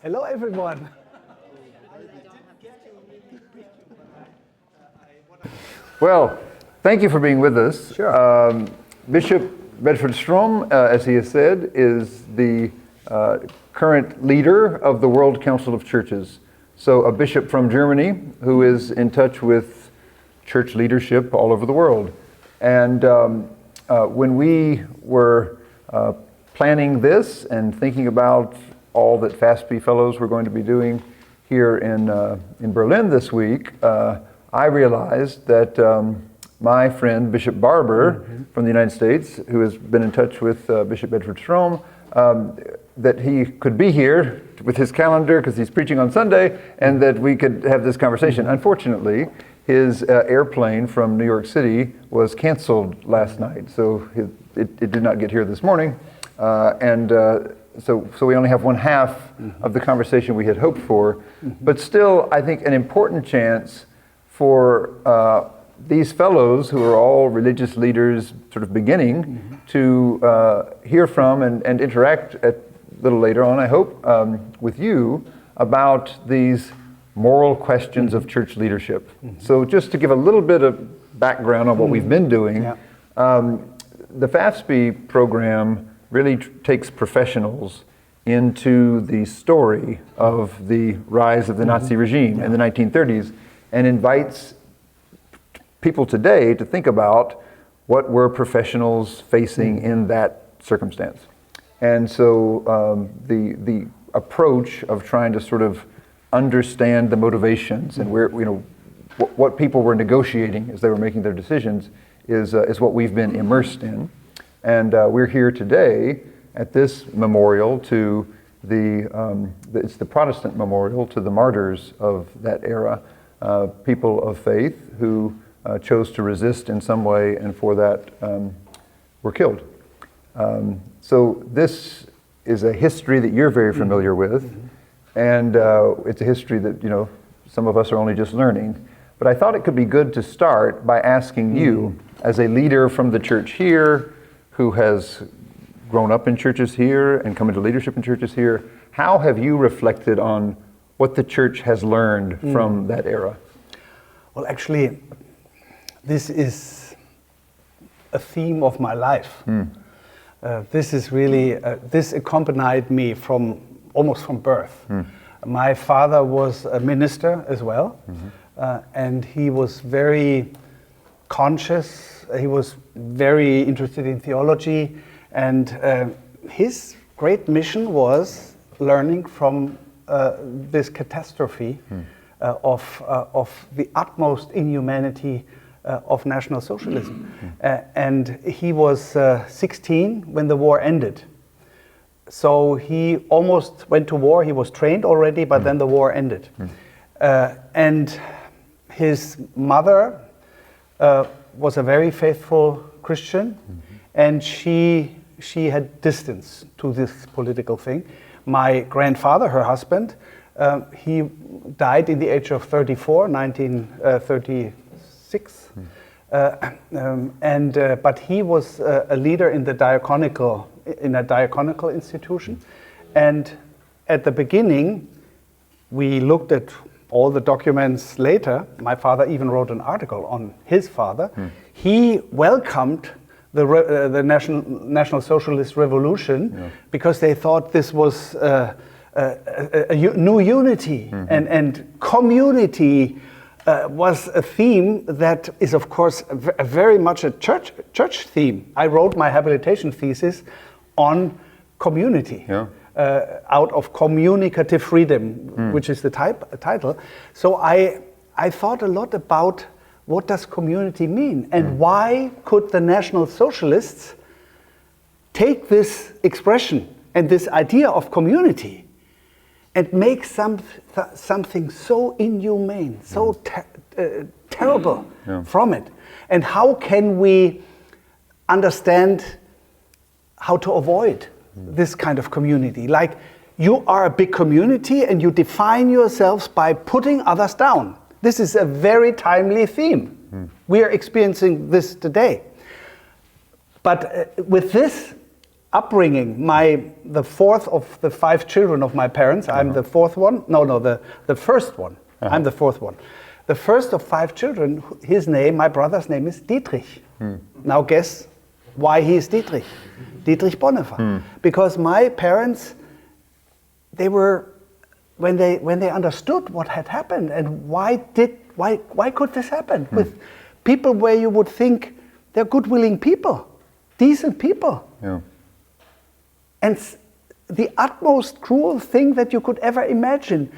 Hello, everyone. Well, thank you for being with us. Sure. Bishop Bedford-Strom, as he has said, is the current leader of the World Council of Churches. So a bishop from Germany who is in touch with church leadership all over the world. And when we were planning this and thinking about all that FASB Fellows were going to be doing here in Berlin this week, I realized that my friend Bishop Barber from the United States, who has been in touch with Bishop Bedford-Strom, that he could be here with his calendar because he's preaching on Sunday, and that we could have this conversation. Unfortunately, his airplane from New York City was canceled last night, so it did not get here this morning, So we only have one half of the conversation we had hoped for, but still, I think an important chance for these fellows, who are all religious leaders sort of beginning, to hear from and interact a little later on, I hope, with you about these moral questions of church leadership. So just to give a little bit of background on what we've been doing, the FAFSB program really takes professionals into the story of the rise of the Nazi regime in the 1930s and invites people today to think about what were professionals facing in that circumstance. And so the approach of trying to sort of understand the motivations and where, what people were negotiating as they were making their decisions is what we've been immersed in. And we're here today at this memorial to it's the Protestant memorial to the martyrs of that era, people of faith who chose to resist in some way and for that were killed. So this is a history that you're very familiar with, and it's a history that some of us are only just learning. But I thought it could be good to start by asking you, as a leader from the church here, who has grown up in churches here and come into leadership in churches here, how have you reflected on what the church has learned from that era? Well, actually, this is a theme of my life. This is really, this accompanied me almost from birth. My father was a minister as well, and he was very conscious. He was very interested in theology, and his great mission was learning from this catastrophe of the utmost inhumanity of National Socialism. And he was 16 when the war ended. So he almost went to war. He was trained already, but then the war ended. And his mother was a very faithful Christian, and she had distance to this political thing. My grandfather, her husband, he died in the age of 34, 1936, but he was a leader in a diaconical institution. And at the beginning, we looked at all the documents later. My father even wrote an article on his father. He welcomed the National Socialist Revolution because they thought this was a new unity, and community was a theme that is, of course, very much a church theme. I wrote my habilitation thesis on community, out of communicative freedom, which is the title. So I thought a lot about what does community mean, and why could the National Socialists take this expression and this idea of community and make something so inhumane, so terrible from it? And how can we understand how to avoid this kind of community? Like, you are a big community and you define yourselves by putting others down. This is a very timely theme. We are experiencing this today. But with this, upbringing, the fourth of the 5 children of my parents, I'm the fourth one. No, the first one. I'm the fourth one. The first of 5 children, my brother's name is Dietrich. Now guess why he is Dietrich. Dietrich Bonhoeffer. Because my parents, they were, when they understood what had happened and why could this happen with people where you would think they're good willing people, decent people. Yeah. And the utmost cruel thing that you could ever imagine,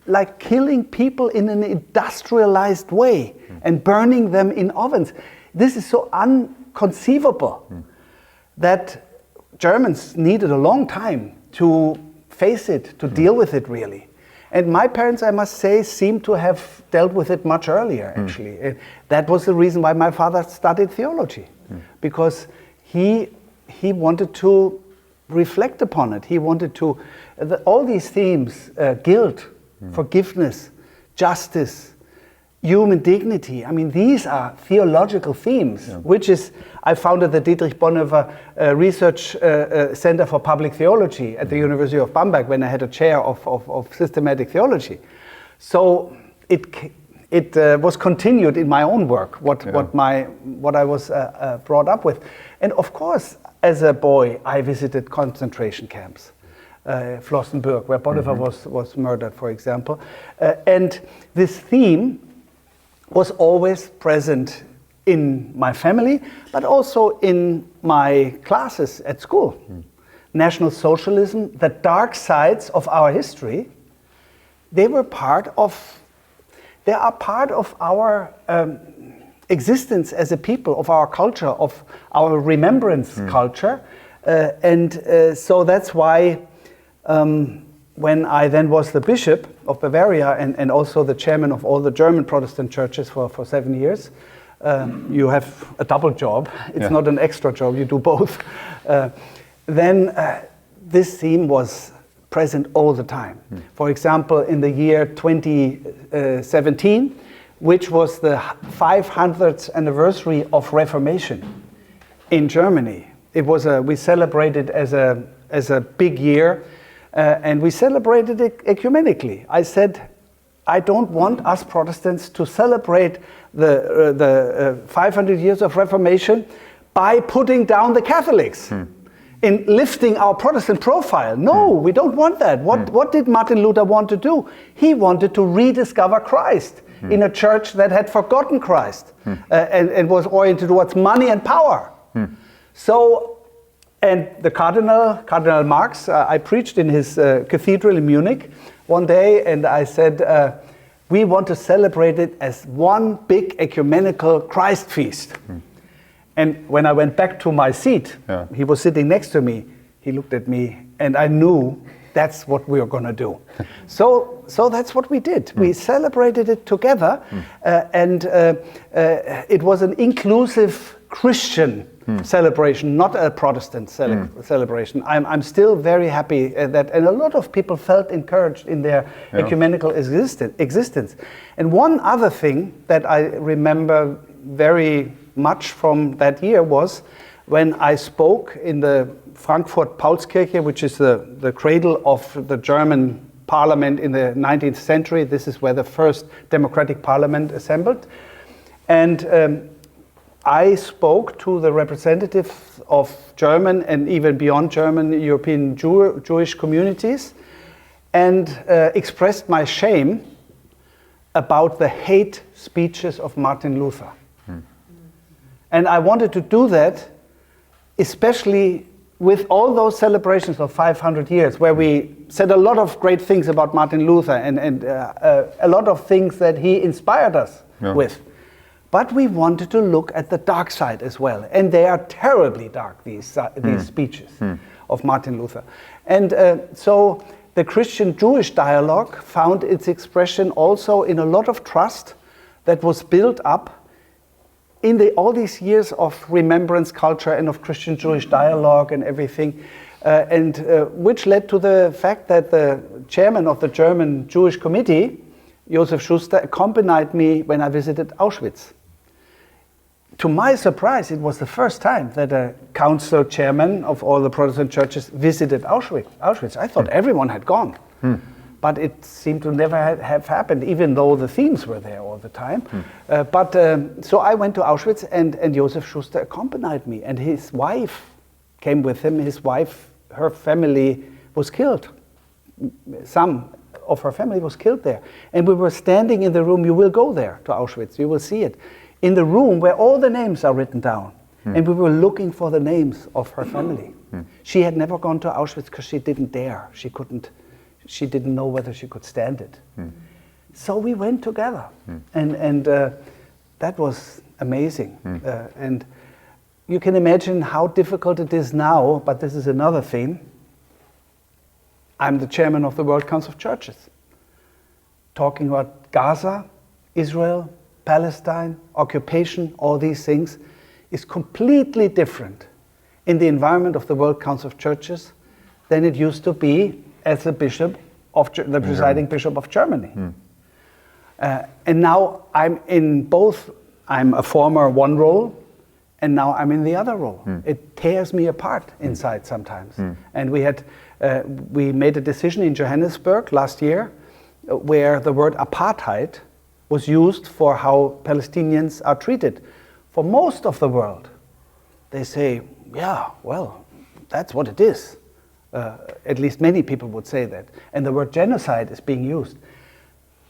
like killing people in an industrialized way and burning them in ovens. This is so inconceivable that Germans needed a long time to face it, to deal with it really. And my parents, I must say, seem to have dealt with it much earlier actually. That was the reason why my father studied theology, because he wanted to reflect upon it. He wanted to, all these themes, guilt, forgiveness, justice, human dignity. I mean, these are theological themes, which is, I founded the Dietrich Bonhoeffer Research Center for Public Theology at the University of Bamberg when I had a chair of systematic theology. So it was continued in my own work, what I was brought up with. And of course, as a boy, I visited concentration camps. Flossenbürg, where Bonhoeffer was murdered, for example. And this theme was always present in my family, but also in my classes at school. National Socialism, the dark sides of our history, they are part of our existence as a people, of our culture, of our remembrance culture. So that's why when I then was the bishop of Bavaria and also the chairman of all the German Protestant churches for 7 years, you have a double job. It's not an extra job, you do both. Then this theme was present all the time. For example, in the year 2017, which was the 500th anniversary of Reformation in Germany. It was we celebrated as a big year. And we celebrated it ecumenically. I said, I don't want us Protestants to celebrate the 500 years of Reformation by putting down the Catholics, in lifting our Protestant profile. No, we don't want that. What did Martin Luther want to do? He wanted to rediscover Christ in a church that had forgotten Christ and was oriented towards money and power. And the Cardinal Marx, I preached in his cathedral in Munich one day, and I said, we want to celebrate it as one big ecumenical Christ feast. And when I went back to my seat, he was sitting next to me, he looked at me, and I knew that's what we were going to do. So that's what we did. We celebrated it together, and it was an inclusive Christian celebration, not a Protestant celebration. I'm still very happy that, and a lot of people felt encouraged in their ecumenical existence. And one other thing that I remember very much from that year was when I spoke in the Frankfurt Paulskirche, which is the cradle of the German parliament in the 19th century. This is where the first democratic parliament assembled. And I spoke to the representatives of German and even beyond German European Jewish communities and expressed my shame about the hate speeches of Martin Luther. And I wanted to do that especially with all those celebrations of 500 years where we said a lot of great things about Martin Luther and a lot of things that he inspired us with. But we wanted to look at the dark side as well. And they are terribly dark, these speeches of Martin Luther. And so the Christian-Jewish dialogue found its expression also in a lot of trust that was built up in all these years of remembrance culture and of Christian-Jewish dialogue and everything, which led to the fact that the chairman of the German Jewish Committee, Josef Schuster, accompanied me when I visited Auschwitz. to my surprise, it was the first time that a council chairman of all the Protestant churches visited Auschwitz. I thought everyone had gone. But it seemed to never have happened, even though the themes were there all the time. So I went to Auschwitz, and Josef Schuster accompanied me, and his wife came with him. His wife, her family was killed. Some of her family was killed there. And we were standing in the room, you will go there to Auschwitz, you will see it, in the room where all the names are written down. And we were looking for the names of her family. She had never gone to Auschwitz because she didn't dare. She didn't know whether she could stand it. So we went together, and that was amazing. And you can imagine how difficult it is now, but this is another theme. I'm the chairman of the World Council of Churches. Talking about Gaza, Israel, Palestine, occupation, all these things is completely different in the environment of the World Council of Churches than it used to be as the bishop of the presiding bishop of Germany. And now I'm in both. I'm a former one role, and now I'm in the other role. It tears me apart inside sometimes. And we made a decision in Johannesburg last year where the word apartheid was used for how Palestinians are treated. For most of the world, they say, yeah, well, that's what it is. At least many people would say that. And the word genocide is being used.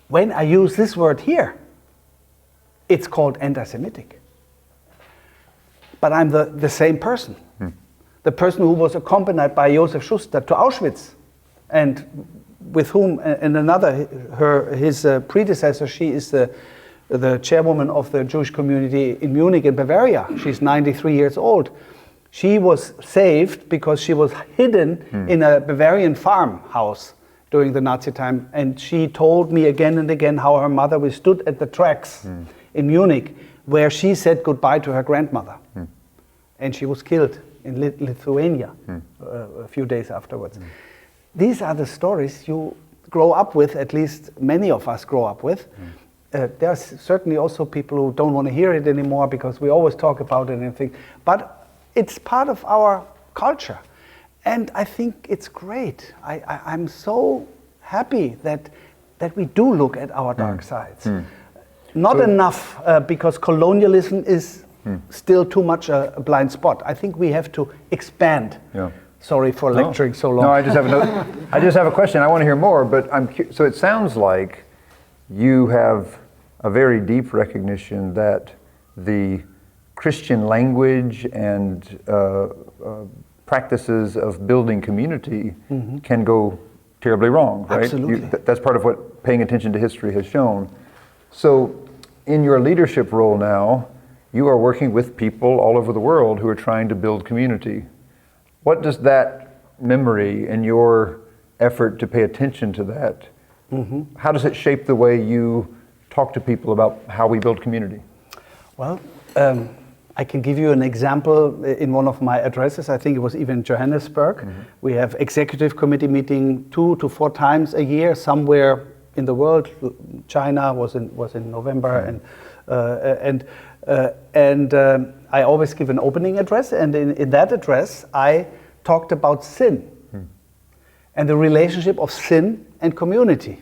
When I use this word here, it's called anti-Semitic. But I'm the same person. The person who was accompanied by Josef Schuster to Auschwitz, and with whom, and his predecessor, she is the chairwoman of the Jewish community in Munich in Bavaria. She's 93 years old. She was saved because she was hidden in a Bavarian farmhouse during the Nazi time. And she told me again and again how her mother, we stood at the tracks in Munich where she said goodbye to her grandmother. And she was killed in Lithuania a few days afterwards. These are the stories you grow up with, at least many of us grow up with. There are certainly also people who don't want to hear it anymore because we always talk about it and everything. But it's part of our culture. And I think it's great. I'm so happy that we do look at our dark sides. Not enough because colonialism is still too much a blind spot. I think we have to expand. Sorry for lecturing so long. No, I just have a question. I want to hear more, but so it sounds like you have a very deep recognition that the Christian language and practices of building community can go terribly wrong, right? Absolutely. That's part of what paying attention to history has shown. So in your leadership role now, you are working with people all over the world who are trying to build community. What does that memory and your effort to pay attention to that, how does it shape the way you talk to people about how we build community? Well, I can give you an example in one of my addresses. I think it was even Johannesburg. We have executive committee meeting 2 to 4 times a year somewhere in the world. China was in November, and I always give an opening address. And in that address, I talked about sin and the relationship of sin and community.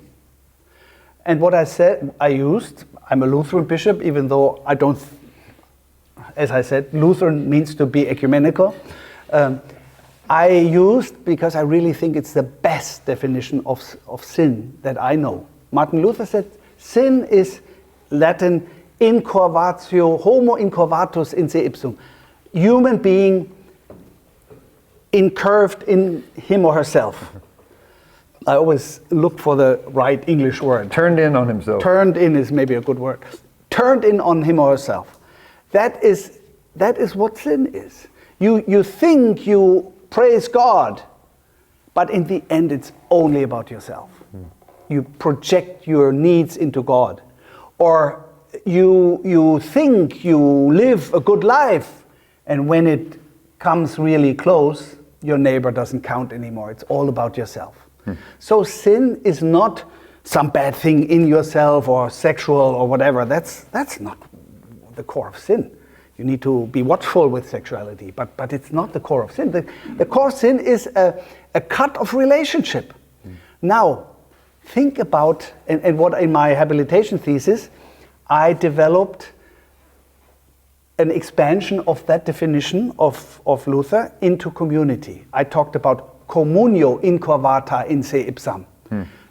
And what I said, I'm a Lutheran bishop, even though I don't. As I said, Lutheran means to be ecumenical. I used, because I really think it's the best definition of sin that I know. Martin Luther said, sin is Latin incurvatio, homo incurvatus in se ipsum. Human being incurved in him or herself. I always look for the right English word. Turned in on himself. Turned in is maybe a good word. Turned in on him or herself. That is what sin is. You think you praise God, but in the end it's only about yourself. You project your needs into God. Or you think you live a good life, and when it comes really close, your neighbor doesn't count anymore. It's all about yourself. So sin is not some bad thing in yourself or sexual or whatever. That's not the core of sin. You need to be watchful with sexuality, but it's not the core of sin. The core of sin is a cut of relationship. Now, think about, and what in my habilitation thesis, I developed an expansion of that definition of Luther into community. I talked about communio incurvata in se ipsam.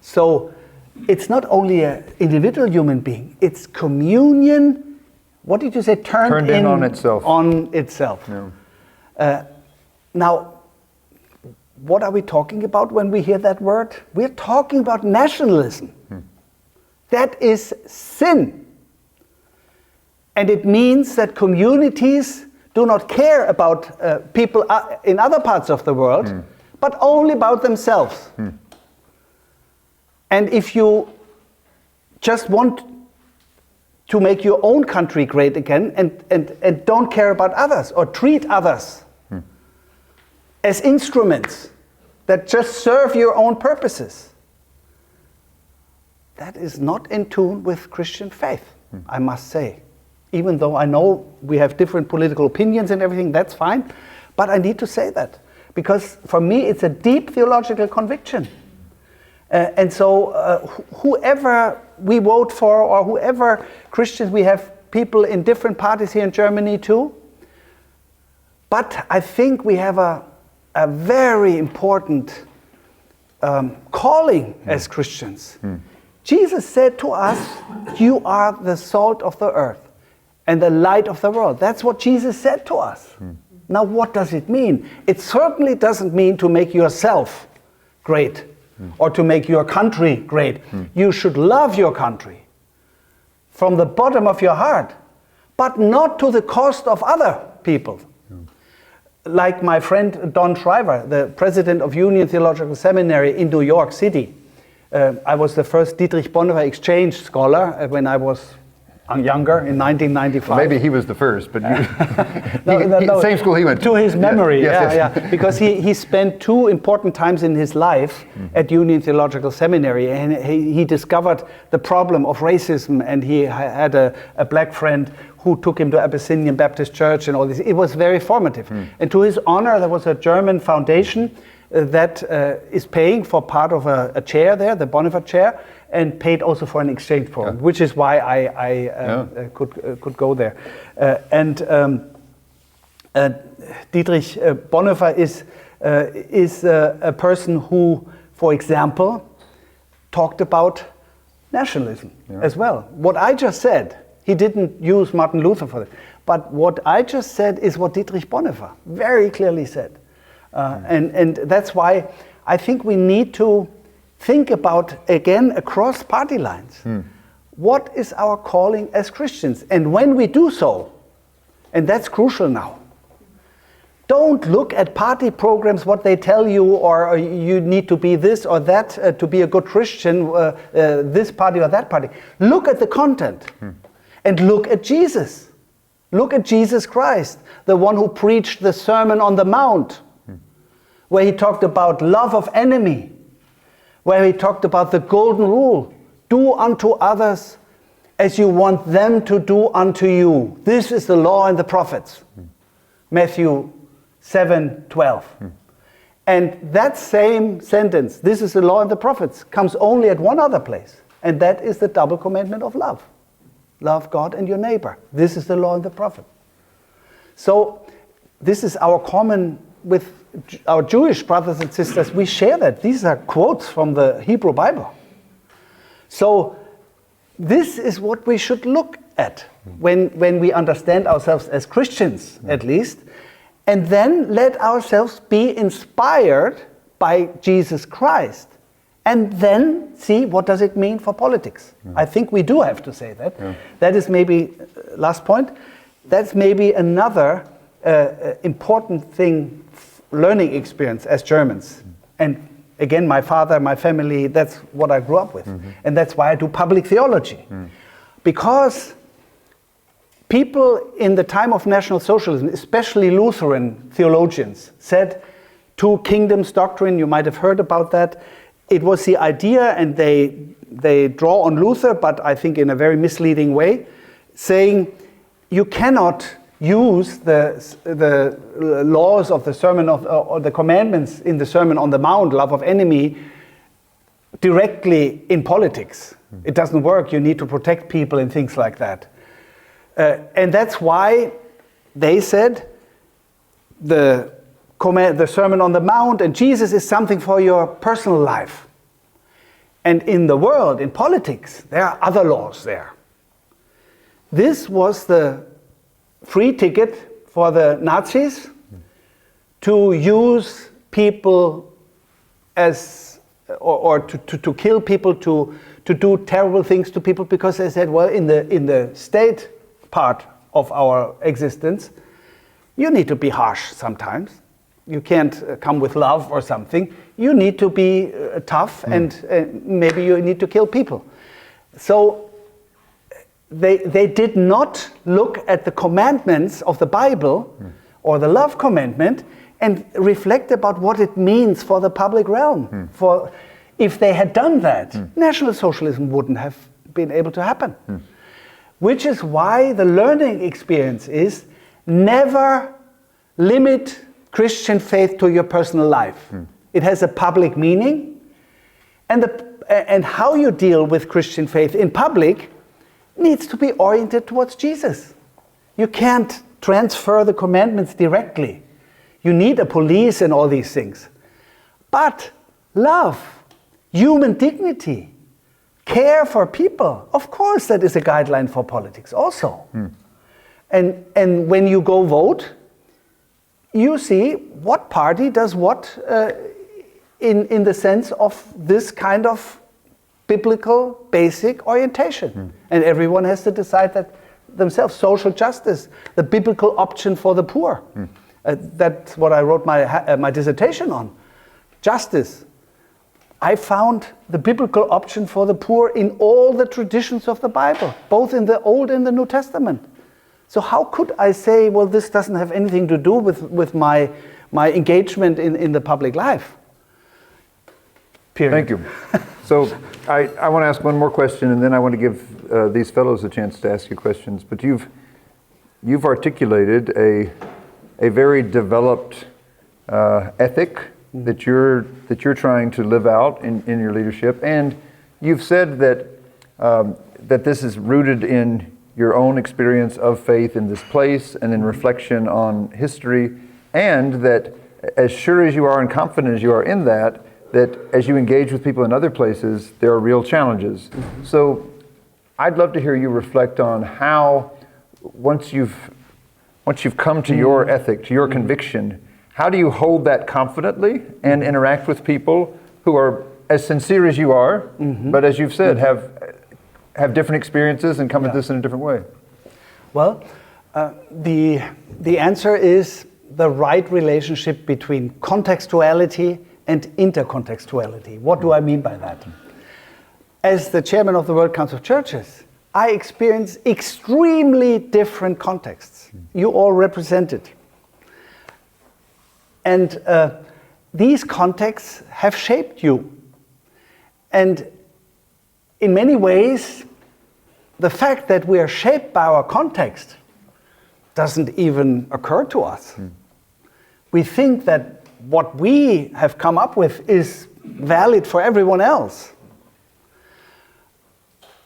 So it's not only an individual human being, it's communion. What did you say? Turned in on itself. On itself. Yeah. Now, what are we talking about when we hear that word? We're talking about nationalism. That is sin. And it means that communities do not care about people in other parts of the world, but only about themselves. And if you just want to make your own country great again and don't care about others or treat others as instruments that just serve your own purposes, that is not in tune with Christian faith, I must say. Even though I know we have different political opinions and everything, that's fine, but I need to say that because for me it's a deep theological conviction. And so whoever we vote for or whoever Christians, we have people in different parties here in Germany too. But I think we have a very important calling as Christians. Jesus said to us, you are the salt of the earth and the light of the world. That's what Jesus said to us. Now what does it mean? It certainly doesn't mean to make yourself great. Or to make your country great. You should love your country from the bottom of your heart, but not to the cost of other people. Like my friend Don Shriver, the president of Union Theological Seminary in New York City. I was the first Dietrich Bonhoeffer Exchange scholar when I was younger in 1995. Well, maybe he was the first, but no, same school he went to. His memory, yes. Because he spent two important times in his life at Union Theological Seminary, and he discovered the problem of racism, and he had a black friend who took him to Abyssinian Baptist Church and all this. It was very formative. And to his honor, there was a German foundation that is paying for part of a chair there, the Bonhoeffer chair, and paid also for an exchange program, which is why I could go there. Dietrich Bonhoeffer is a person who, for example, talked about nationalism as well. What I just said, he didn't use Martin Luther for it, but what I just said is what Dietrich Bonhoeffer very clearly said. And that's why I think we need to think about, again, across party lines. What is our calling as Christians? And when we do so, and that's crucial now, don't look at party programs, what they tell you, or you need to be this or that to be a good Christian, this party or that party. Look at the content and look at Jesus. Look at Jesus Christ, the one who preached the Sermon on the Mount, where he talked about love of enemy, where he talked about the golden rule, do unto others as you want them to do unto you. This is the law and the prophets. Matthew 7:12. And that same sentence, this is the law and the prophets, comes only at one other place, and that is the double commandment of love. Love God and your neighbor. This is the law and the prophet. So this is our common with our Jewish brothers and sisters. We share that. These are quotes from the Hebrew Bible. So this is what we should look at when we understand ourselves as Christians, at least, and then let ourselves be inspired by Jesus Christ, and then see what does it mean for politics. I think we do have to say that. That is maybe, last point, that's maybe another important thing, learning experience as Germans. And again, my father, my family, that's what I grew up with. And that's why I do public theology. Because people in the time of National Socialism, especially Lutheran theologians, said two kingdoms doctrine, you might have heard about that. It was the idea, and they draw on Luther, but I think in a very misleading way, saying you cannot use the laws of the Sermon or the commandments in the Sermon on the Mount, love of enemy, directly in politics. It doesn't work. You need to protect people and things like that. And that's why they said the Sermon on the Mount and Jesus is something for your personal life. And in the world, in politics, there are other laws there. This was the free ticket for the Nazis to use people as, or to kill people, to do terrible things to people, because they said, well, in the state part of our existence, you need to be harsh sometimes. You can't come with love or something. You need to be tough, and maybe you need to kill people. So they did not look at the commandments of the Bible or the love commandment and reflect about what it means for the public realm. For if they had done that, National Socialism wouldn't have been able to happen. Which is why the learning experience is never limit Christian faith to your personal life. It has a public meaning, and how you deal with Christian faith in public needs to be oriented towards Jesus. You can't transfer the commandments directly. You need a police and all these things. But love, human dignity, care for people, of course that is a guideline for politics also. And when you go vote, you see what party does what in the sense of this kind of biblical basic orientation. And everyone has to decide that themselves. Social justice, the biblical option for the poor. That's what I wrote my dissertation on. Justice. I found the biblical option for the poor in all the traditions of the Bible, both in the Old and the New Testament. So how could I say, well, this doesn't have anything to do with my engagement in the public life? Period. Thank you. So I want to ask one more question, and then I want to give these fellows a chance to ask you questions. But you've articulated a very developed ethic that you're trying to live out in your leadership, and you've said that that this is rooted in your own experience of faith in this place and in reflection on history, and that as sure as you are and confident as you are in that as you engage with people in other places, there are real challenges. So I'd love to hear you reflect on how, once you've come to your ethic, to your conviction, how do you hold that confidently and interact with people who are as sincere as you are, but as you've said, have different experiences and come at this in a different way? Well, the answer is the right relationship between contextuality and intercontextuality. What do I mean by that? As the chairman of the World Council of Churches, I experience extremely different contexts. You all represent it. And these contexts have shaped you. And in many ways, the fact that we are shaped by our context doesn't even occur to us. We think that what we have come up with is valid for everyone else.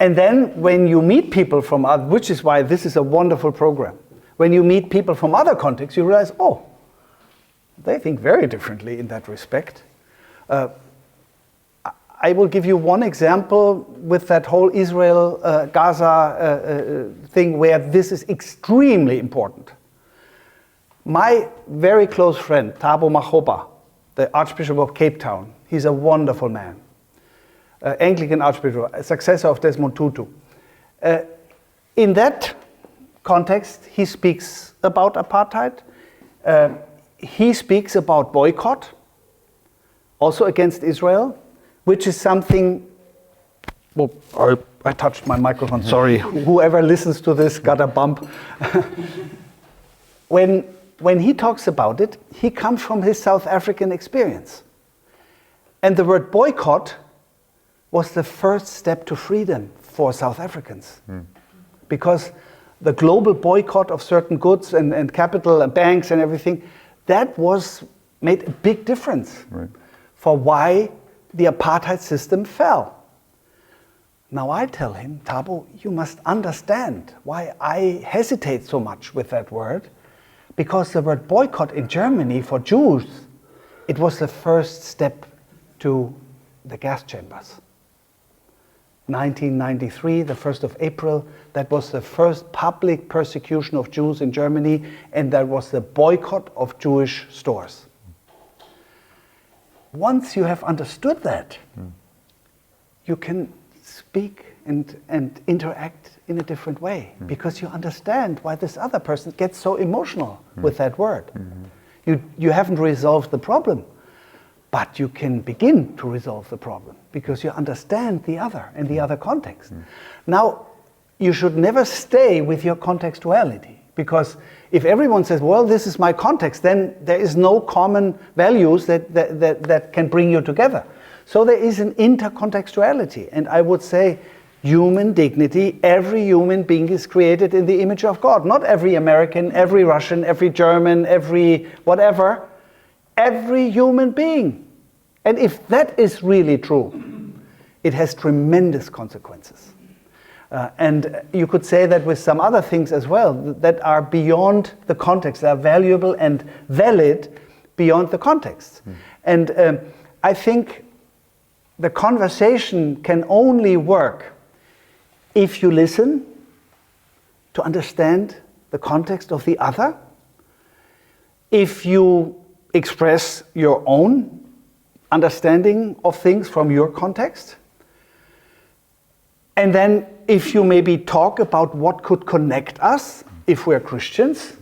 And then when you meet people from other, which is why this is a wonderful program, when you meet people from other contexts, you realize, oh, they think very differently in that respect. I will give you one example with that whole Israel-Gaza thing where this is extremely important. My very close friend, Thabo Makgoba, the Archbishop of Cape Town, he's a wonderful man. Anglican Archbishop, a successor of Desmond Tutu. In that context, he speaks about apartheid. He speaks about boycott, also against Israel, which is something, well, I touched my microphone, sorry. Whoever listens to this got a bump. When he talks about it, he comes from his South African experience. And the word boycott was the first step to freedom for South Africans. Because the global boycott of certain goods and capital and banks and everything, that made a big difference for why the apartheid system fell. Now I tell him, Thabo, you must understand why I hesitate so much with that word, because the word boycott in Germany for Jews, it was the first step to the gas chambers. 1993, the 1st of April, that was the first public persecution of Jews in Germany, and that was the boycott of Jewish stores. Once you have understood that, you can speak and interact in a different way, because you understand why this other person gets so emotional with that word. You haven't resolved the problem, but you can begin to resolve the problem because you understand the other and the other context. Now, you should never stay with your contextuality, because if everyone says, well, this is my context, then there is no common values that can bring you together. So there is an intercontextuality, and I would say human dignity. Every human being is created in the image of God. Not every American, every Russian, every German, every whatever. Every human being. And if that is really true, it has tremendous consequences. And you could say that with some other things as well, that are beyond the context, that are valuable and valid beyond the context. And I think the conversation can only work if you listen to understand the context of the other, if you express your own understanding of things from your context, and then if you maybe talk about what could connect us if we're Christians.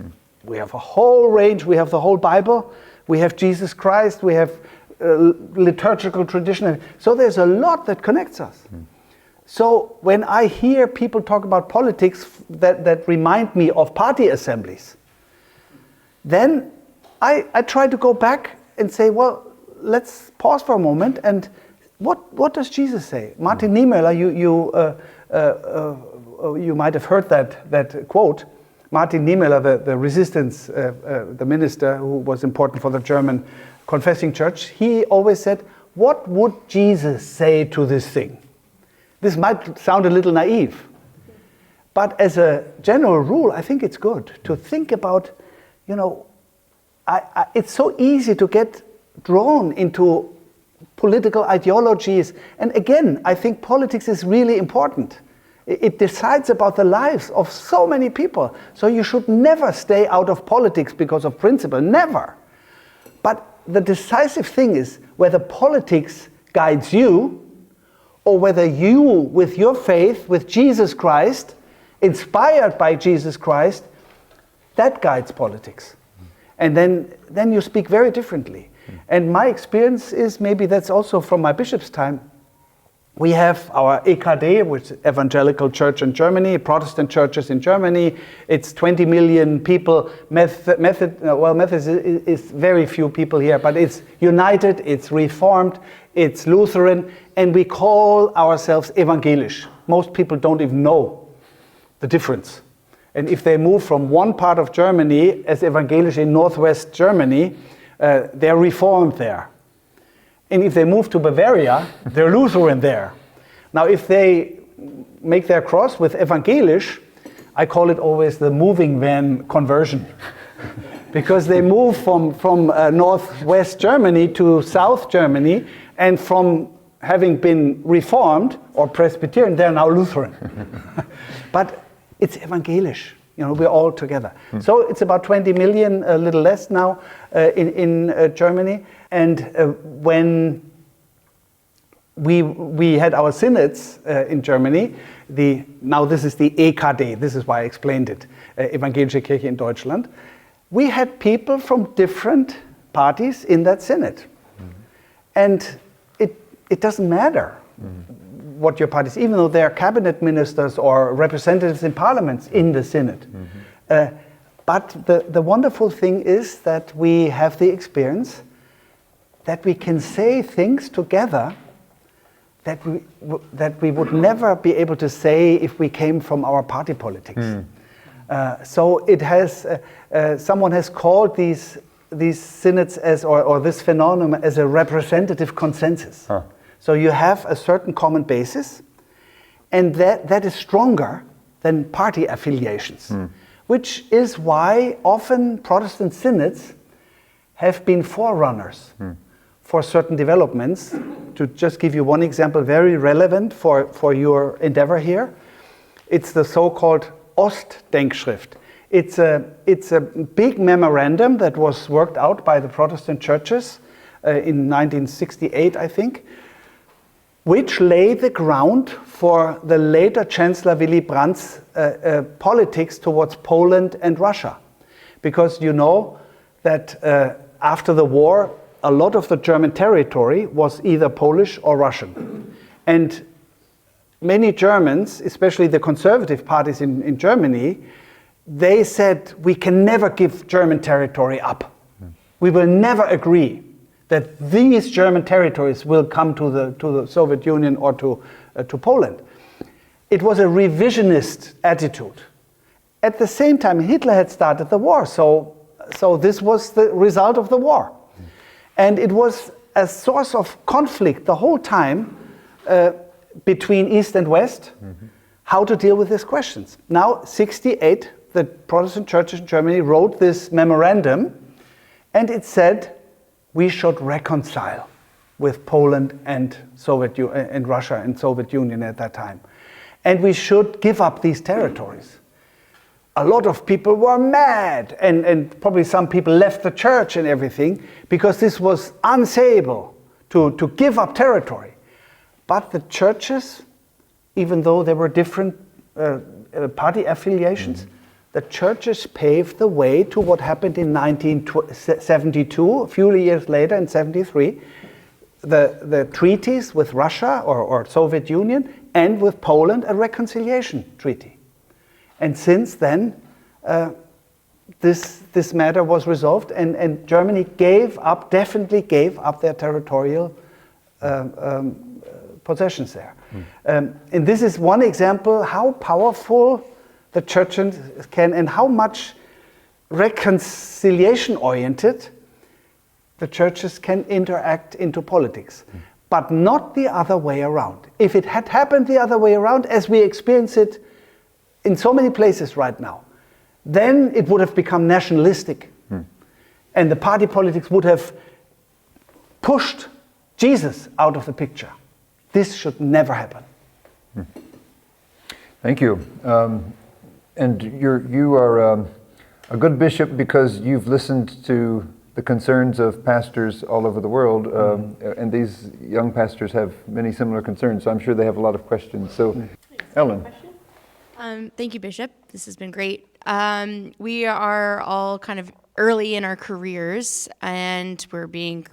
We have a whole range, we have the whole Bible, we have Jesus Christ, we have liturgical tradition, so there's a lot that connects us. So when I hear people talk about politics that remind me of party assemblies, then I try to go back and say, well, let's pause for a moment, and what does Jesus say? Martin Niemöller, you might have heard that quote. Martin Niemöller, the resistance, the minister who was important for the German confessing church, he always said, what would Jesus say to this thing? This might sound a little naive, but as a general rule, I think it's good to think about, it's so easy to get drawn into political ideologies. And again, I think politics is really important. It decides about the lives of so many people. So you should never stay out of politics because of principle, never. But the decisive thing is whether politics guides you, or whether you, with your faith, with Jesus Christ, inspired by Jesus Christ, that guides politics. And then you speak very differently. And my experience is, maybe that's also from my bishop's time, we have our EKD, which is Evangelical Church in Germany, Protestant churches in Germany. It's 20 million people. Methodist is very few people here, but it's united, it's Reformed, it's Lutheran, and we call ourselves evangelisch. Most people don't even know the difference. And if they move from one part of Germany as evangelisch in northwest Germany, they're Reformed there. And if they move to Bavaria, they're Lutheran there. Now, if they make their cross with evangelisch, I call it always the moving van conversion. Because they move from northwest Germany to south Germany, and from having been Reformed or Presbyterian, they're now Lutheran. But it's evangelisch. We're all together. So it's about 20 million, a little less now, in Germany. And when we had our synods in Germany, now this is the EKD, this is why I explained it, Evangelische Kirche in Deutschland, we had people from different parties in that synod. And it doesn't matter what your party is, even though they are cabinet ministers or representatives in parliaments in the synod. But the wonderful thing is that we have the experience that we can say things together that we would never be able to say if we came from our party politics. So it has, someone has called these synods as, or this phenomenon as a representative consensus. Huh. So you have a certain common basis, and that is stronger than party affiliations, which is why often Protestant synods have been forerunners for certain developments. To just give you one example, very relevant for your endeavor here, it's the so-called Ostdenkschrift. It's a big memorandum that was worked out by the Protestant churches in 1968, I think, which laid the ground for the later Chancellor Willy Brandt's politics towards Poland and Russia. Because you know that after the war, a lot of the German territory was either Polish or Russian. And many Germans, especially the conservative parties in Germany, they said, we can never give German territory up. We will never agree that these German territories will come to the Soviet Union or to Poland. It was a revisionist attitude. At the same time, Hitler had started the war, so this was the result of the war. And it was a source of conflict the whole time between East and West, how to deal with these questions. Now, 68, the Protestant churches in Germany wrote this memorandum, and it said, we should reconcile with Poland and and Russia and Soviet Union at that time. And we should give up these territories. A lot of people were mad, and probably some people left the church and everything, because this was unsayable to give up territory. But the churches, even though there were different party affiliations, the churches paved the way to what happened in 1972, a few years later in 73, the treaties with Russia or Soviet Union, and with Poland, a reconciliation treaty. And since then, this matter was resolved, and Germany definitely gave up their territorial possessions there. And this is one example how powerful the churches can, and how much reconciliation-oriented the churches can interact into politics. But not the other way around. If it had happened the other way around, as we experience it in so many places right now, then it would have become nationalistic. And the party politics would have pushed Jesus out of the picture. This should never happen. Thank you. And you are a good bishop because you've listened to the concerns of pastors all over the world, and these young pastors have many similar concerns, so I'm sure they have a lot of questions. So, Ellen. Thank you, Bishop. This has been great. We are all kind of early in our careers, and we're being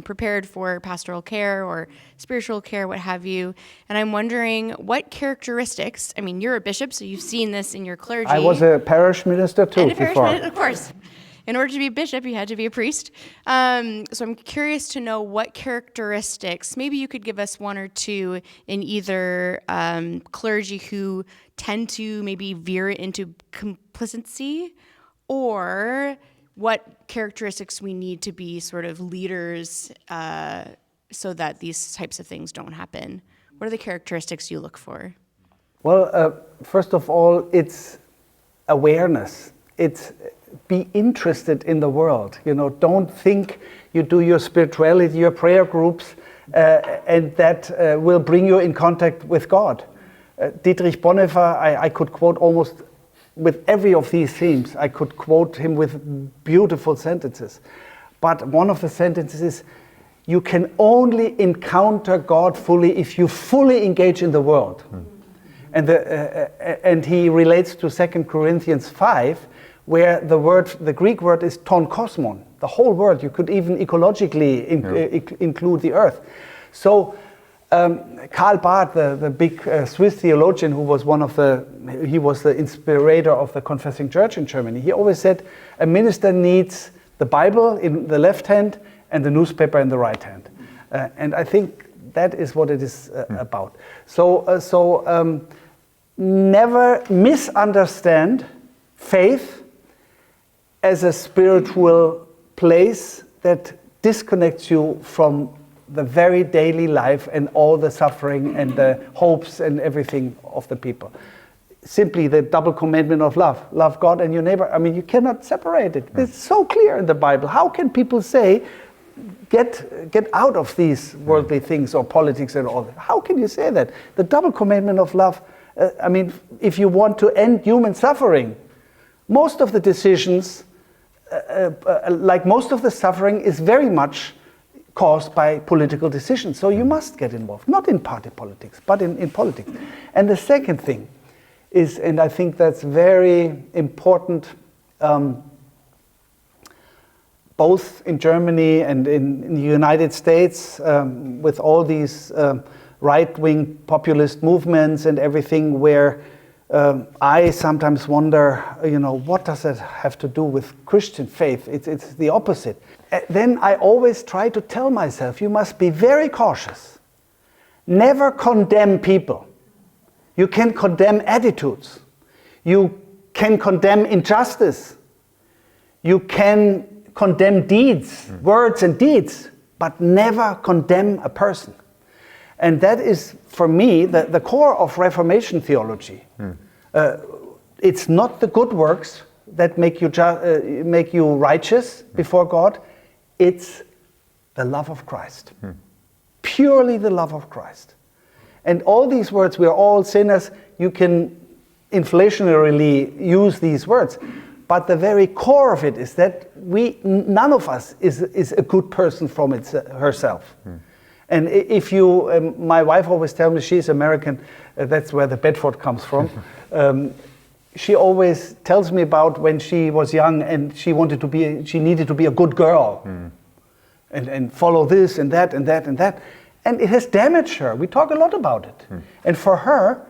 prepared for pastoral care or spiritual care, what have you. And I'm wondering what characteristics, you're a bishop, so you've seen this in your clergy. I was a parish minister too. And a parish minister, of course. In order to be a bishop, you had to be a priest. So I'm curious to know what characteristics, maybe you could give us one or two in either clergy who tend to maybe veer into complacency, or what characteristics we need to be sort of leaders so that these types of things don't happen. What are the characteristics you look for? Well, first of all, it's awareness. It's be interested in the world. Don't think you do your spirituality, your prayer groups, and that will bring you in contact with God. Dietrich Bonhoeffer, I could quote almost with every of these themes. I could quote him with beautiful sentences. But one of the sentences is, you can only encounter God fully if you fully engage in the world. And he relates to 2 Corinthians 5, where the Greek word is ton kosmon, the whole world. You could even ecologically include the earth. So Karl Barth, the big Swiss theologian who was he was the inspirator of the Confessing Church in Germany, he always said a minister needs the Bible in the left hand and the newspaper in the right hand. And I think that is what it is about. So never misunderstand faith as a spiritual place that disconnects you from the very daily life and all the suffering and the hopes and everything of the people. Simply the double commandment of love. Love God and your neighbor. I mean, you cannot separate it. It's so clear in the Bible. How can people say, get out of these worldly things or politics and all that? How can you say that? The double commandment of love, I mean, if you want to end human suffering, most of the decisions, like most of the suffering, is very much caused by political decisions. So you must get involved, not in party politics, but in politics. And the second thing is, and I think that's very important, both in Germany and in the United States, with all these right-wing populist movements and everything, where I sometimes wonder, what does that have to do with Christian faith? It's the opposite. Then I always try to tell myself, you must be very cautious. Never condemn people. You can condemn attitudes. You can condemn injustice. You can condemn deeds, words and deeds, but never condemn a person. And that is, for me, the core of Reformation theology. It's not the good works that make you righteous before God. It's the love of Christ. Purely the love of Christ. And all these words, we are all sinners, you can inflationarily use these words. But the very core of it is that none of us is a good person from herself. And if you, my wife always tells me, she's American, that's where the Bedford comes from. She always tells me about when she was young and she needed to be a good girl. And follow this and that and that and that. And it has damaged her. We talk a lot about it. And for her,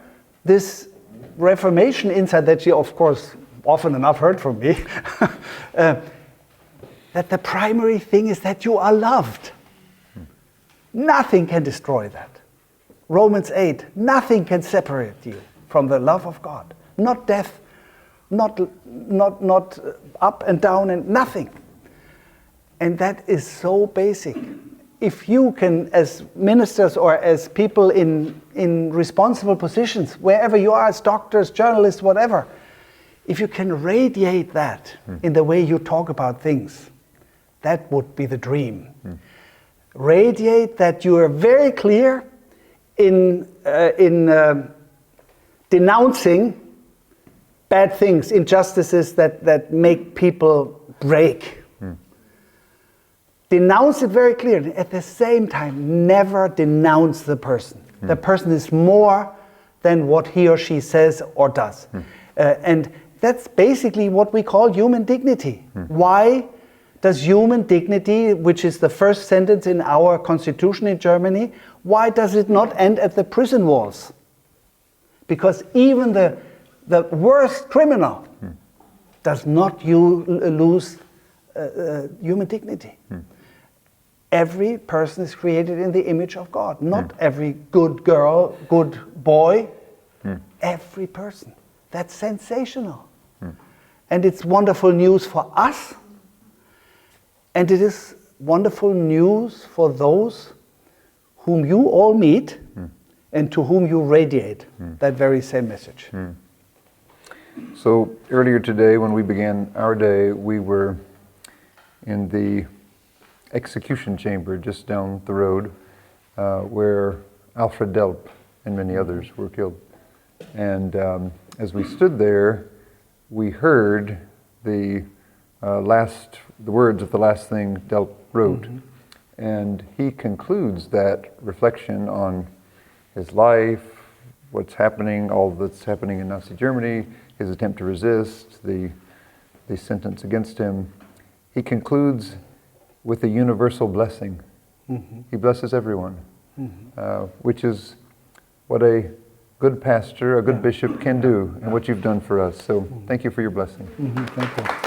this Reformation insight that she, of course, often enough heard from me, that the primary thing is that you are loved. Nothing can destroy that. Romans 8, nothing can separate you from the love of God. Not death, not up and down, and nothing. And that is so basic. If you can, as ministers or as people in responsible positions, wherever you are, as doctors, journalists, whatever, if you can radiate that in the way you talk about things, that would be the dream. Radiate that you are very clear in denouncing bad things, injustices that make people break. Denounce it very clearly. At the same time, never denounce the person. The person is more than what he or she says or does. And that's basically what we call human dignity. Why does human dignity, which is the first sentence in our constitution in Germany, why does it not end at the prison walls? Because even the worst criminal does not lose human dignity. Every person is created in the image of God. Not every good girl, good boy. Every person. That's sensational. And it's wonderful news for us. And it is wonderful news for those whom you all meet and to whom you radiate that very same message. So earlier today, when we began our day, we were in the execution chamber just down the road where Alfred Delp and many others were killed. And as we stood there, we heard the words of the last thing Delp wrote. And he concludes that reflection on his life, what's happening, all that's happening in Nazi Germany, his attempt to resist, the sentence against him. He concludes with a universal blessing. He blesses everyone, which is what a good pastor, a good bishop can do, and what you've done for us. So thank you for your blessing. Thank you.